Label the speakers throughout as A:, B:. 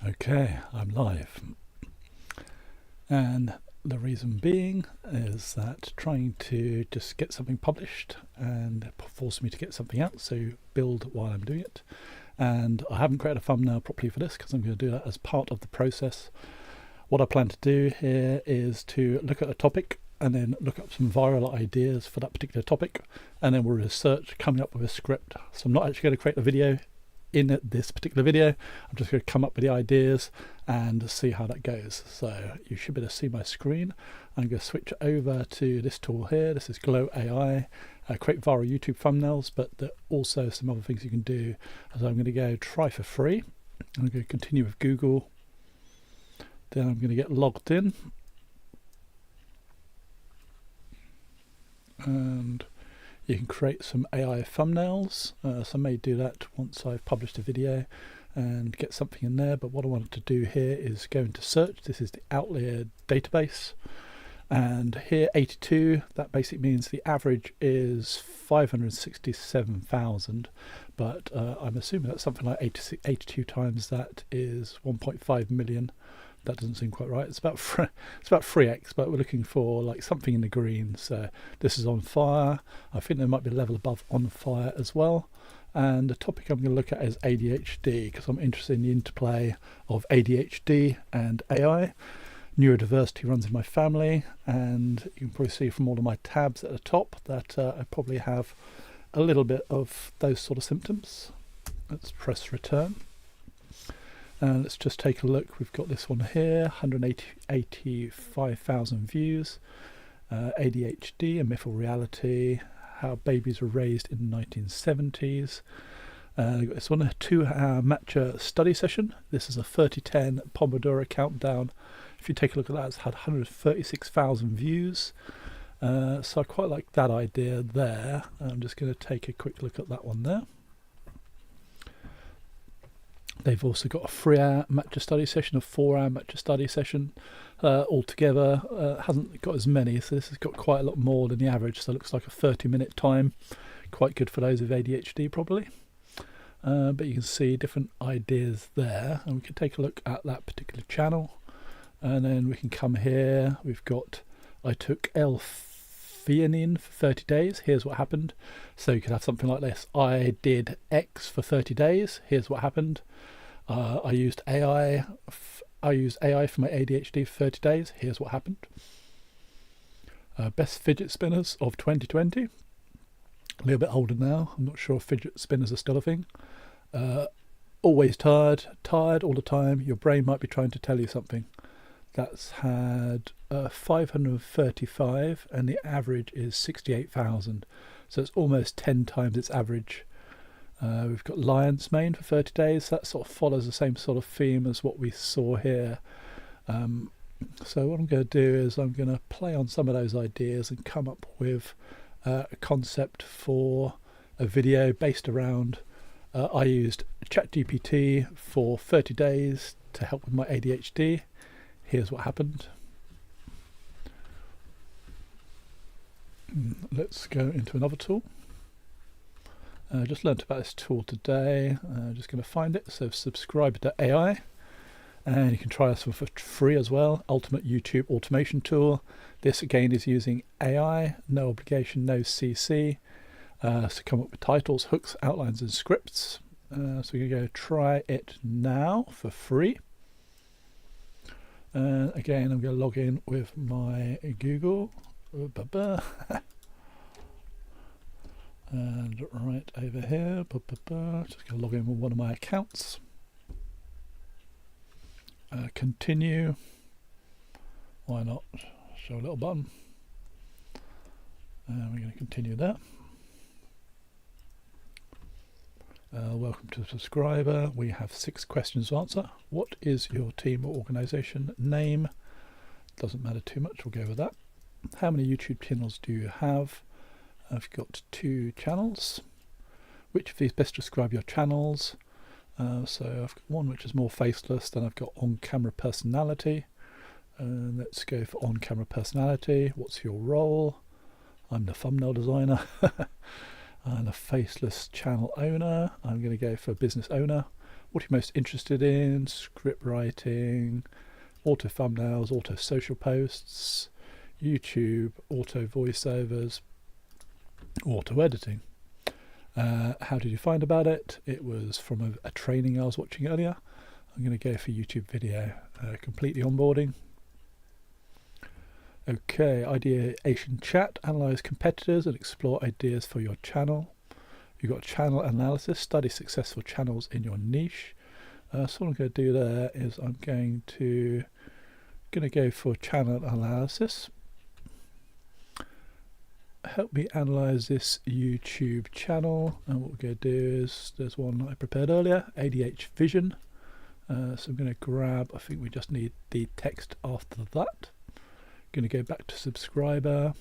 A: Okay, I'm live. And the reason being is that trying to just get something published and force me to get something out, so build while I'm doing it. And I haven't created a thumbnail properly for this because I'm going to do that as part of the process. What I plan to do here is to look at a topic and then look up some viral ideas for that particular topic, and then we'll research coming up with a script. So I'm not actually going to create a video in this particular video. I'm just going to come up with the ideas and see how that goes. So you should be able to see my screen. I'm going to switch over to this tool here. This is Glow AI. Create viral YouTube thumbnails, but there are also some other things you can do. So I'm going to go try for free. I'm going to continue with Google. Then I'm going to get logged in. And you can create some AI thumbnails. So I may do that once I've published a video and get something in there. But what I wanted to do here is go into search. This is the Outlier database. And here 82, that basically means the average is 567,000. But I'm assuming that's something like 82 times that is 1.5 million. That doesn't seem quite right. It's about 3x, but we're looking for like something in the green. So this is on fire. I think there might be a level above on fire as well. And the topic I'm going to look at is ADHD, because I'm interested in the interplay of ADHD and AI. Neurodiversity runs in my family, and you can probably see from all of my tabs at the top that I probably have a little bit of those sort of symptoms. Let's press return. And let's just take a look. We've got this one here, 185,000 views. ADHD, a myth or reality, how babies were raised in the 1970s. We've got this one, a 2-hour matcha study session. This is a 30-10 Pomodoro countdown. If you take a look at that, it's had 136,000 views. So I quite like that idea there. I'm just going to take a quick look at that one there. They've also got a 3-hour matcha study session, a 4-hour matcha study session. Altogether, hasn't got as many, so this has got quite a lot more than the average. So it looks like a 30-minute time, quite good for those with ADHD probably. But you can see different ideas there, and we can take a look at that particular channel. And then we can come here. We've got, I took L-theanine for 30 days. Here's what happened. So you could have something like this. I did X for 30 days. Here's what happened. I used AI. I used AI for my ADHD for 30 days. Here's what happened. Best fidget spinners of 2020. A little bit older now. I'm not sure if fidget spinners are still a thing. Always tired all the time. Your brain might be trying to tell you something. That's had 535, and the average is 68,000. So it's almost 10 times its average. We've got lion's mane for 30 days. That sort of follows the same sort of theme as what we saw here. So what I'm going to do is I'm going to play on some of those ideas and come up with a concept for a video based around I used ChatGPT for 30 days to help with my ADHD. Here's what happened. Let's go into another tool. Just learnt about this tool today. Just going to find it. So subscribe to AI, and you can try this one for free as well. Ultimate YouTube automation tool. This again is using AI, no obligation, no CC. So come up with titles, hooks, outlines, and scripts. So we're going to go try it now for free. Again, I'm going to log in with my Google. And right over here, just going to log in with one of my accounts. Continue. Why not? Show a little button. And we're going to continue there. Welcome to the subscriber. We have 6 questions to answer. What is your team or organization name? Doesn't matter too much, we'll go with that. How many YouTube channels do you have? I've got 2 channels. Which of these best describe your channels? So I've got one which is more faceless, then I've got on-camera personality. Let's go for on-camera personality. What's your role? I'm the thumbnail designer. And a faceless channel owner. I'm going to go for business owner. what you're most interested in, script writing, auto thumbnails, auto social posts, YouTube, auto voiceovers, auto editing. How did you find about it? It was from a training I was watching earlier. I'm going to go for YouTube video, completely onboarding. Okay, ideation chat, analyze competitors and explore ideas for your channel. You've got channel analysis, study successful channels in your niche. So what I'm going to do there is I'm going to go for channel analysis. Help me analyze this YouTube channel, and what we're going to do is there's one I prepared earlier, ADH Vision. So I'm going to grab, I think we just need the text after that. Going to go back to subscriber.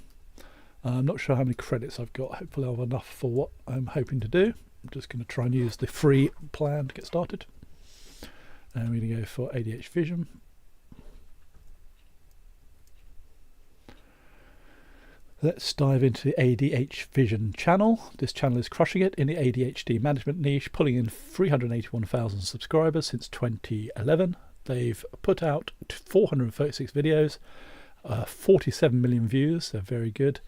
A: I'm not sure how many credits I've got. Hopefully I'll have enough for what I'm hoping to do. I'm just going to try and use the free plan to get started. And we're going to go for ADH Vision. Let's dive into the ADH Vision channel. This channel is crushing it in the ADHD management niche, pulling in 381,000 subscribers since 2011. They've put out 436 videos, 47 million views. They're very good.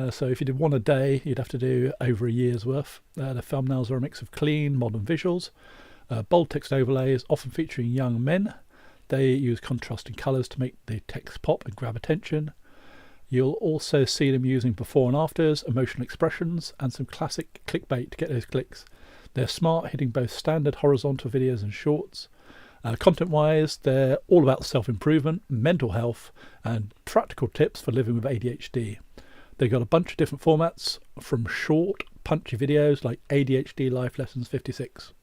A: So if you did one a day, you'd have to do over a year's worth. The thumbnails are a mix of clean, modern visuals, bold text overlays, often featuring young men. They use contrasting colours to make the text pop and grab attention. You'll also see them using before and afters, emotional expressions, and some classic clickbait to get those clicks. They're smart, hitting both standard horizontal videos and shorts. Content-wise, they're all about self-improvement, mental health, and practical tips for living with ADHD. They've got a bunch of different formats, from short, punchy videos like ADHD Life Lessons 56,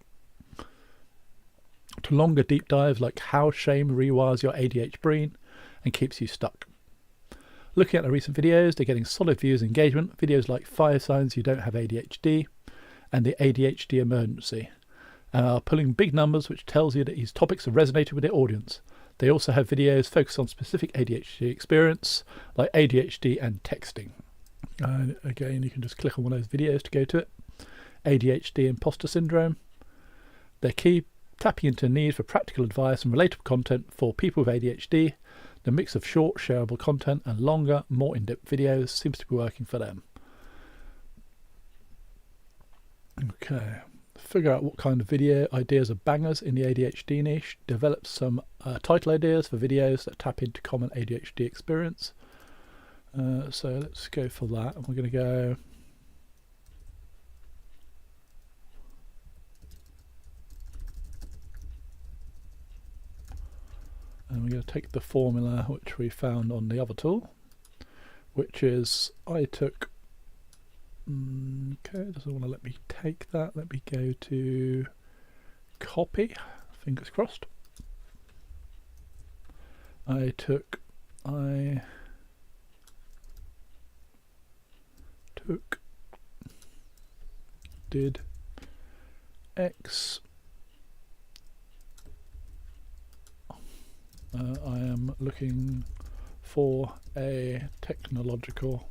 A: to longer deep dives like how shame rewires your ADHD brain and keeps you stuck. Looking at the recent videos, they're getting solid views and engagement. Videos like 5 Signs You Don't Have ADHD and the ADHD Emergency are pulling big numbers, which tells you that these topics have resonated with their audience. They also have videos focused on specific ADHD experience, like ADHD and texting. And again, you can just click on one of those videos to go to it. ADHD Imposter Syndrome. They're key, tapping into a need for practical advice and relatable content for people with ADHD. The mix of short, shareable content and longer, more in-depth videos seems to be working for them. Okay, figure out what kind of video ideas are bangers in the ADHD niche. Develop some title ideas for videos that tap into common ADHD experience. So let's go for that. And we're going to go... And we're going to take the formula which we found on the other tool, which is I took, okay, it doesn't want to let me take that. Let me go to copy, fingers crossed. I did X. I am looking for a technological,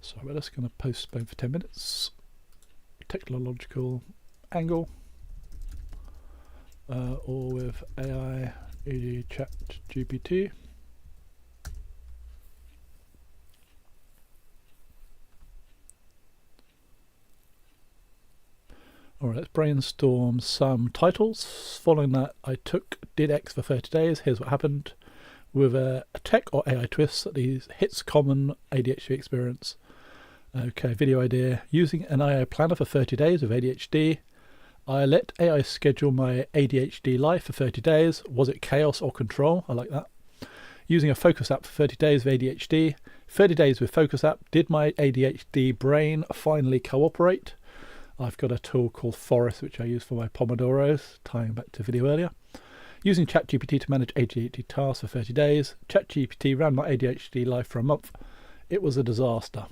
A: sorry, we're just going to postpone for 10 minutes, technological angle, or with AI, e.g. ChatGPT. Alright, let's brainstorm some titles. Following that, I did X for 30 days. Here's what happened. With a tech or AI twist that these hits common ADHD experience. Okay, video idea. Using an AI planner for 30 days with ADHD. I let AI schedule my ADHD life for 30 days. Was it chaos or control? I like that. Using a focus app for 30 days with ADHD. 30 days with focus app. Did my ADHD brain finally cooperate? I've got a tool called Forest, which I use for my Pomodoros, tying back to video earlier. Using ChatGPT to manage ADHD tasks for 30 days. ChatGPT ran my ADHD life for a month. It was a disaster.